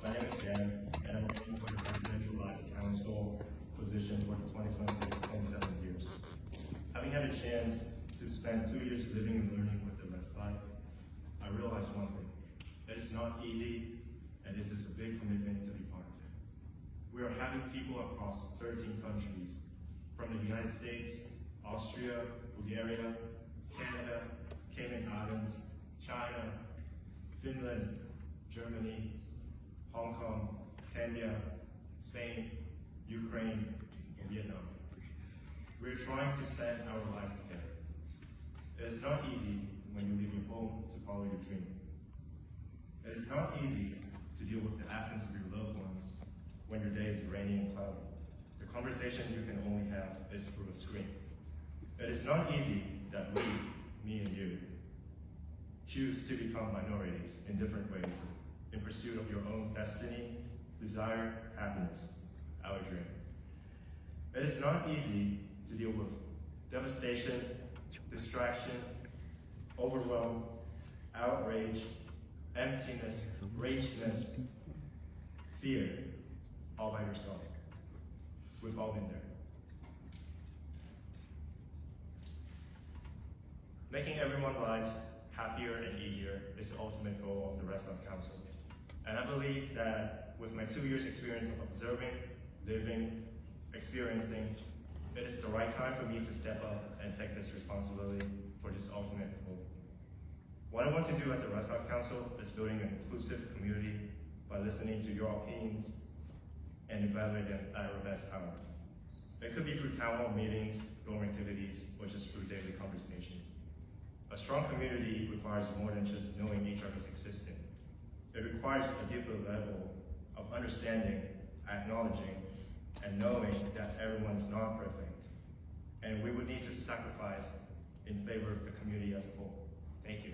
My name is Sam, and I'm running for the Presidential Life Council position for the 2026-27 years. Having had a chance to spend 2 years living and learning with the Westlife, I realized one thing. It is not easy, and it is a big commitment to be part of it. We are having people across 13 countries, from the United States, Austria, Bulgaria, Canada, Cayman Islands, China, Finland, Germany, Hong Kong, Kenya, Spain, Ukraine, and Vietnam. We're trying to spend our lives together. It is not easy when you leave your home to follow your dream. It is not easy to deal with the absence of your loved ones when your day is rainy and cloudy. The conversation you can only have is through a screen. It is not easy that we, me and you, choose to become minorities in different ways in pursuit of your own destiny, desire, happiness, our dream. It is not easy to deal with devastation, distraction, overwhelm, outrage, emptiness, rageness, fear, all by yourself. We've all been there. Making everyone's lives happier and easier is the ultimate goal of the Westlife Council. And I believe that with my 2 years experience of observing, living, experiencing, it is the right time for me to step up and take this responsibility for this ultimate goal. What I want to do as a Westlife Council is building an inclusive community by listening to your opinions and evaluating them at our best power. It could be through town hall meetings, dorm activities, or just through daily conversation. A strong community requires more than just knowing each other's existence. It requires a deeper level of understanding, acknowledging, and knowing that everyone's not perfect. And we would need to sacrifice in favor of the community as a whole. Thank you.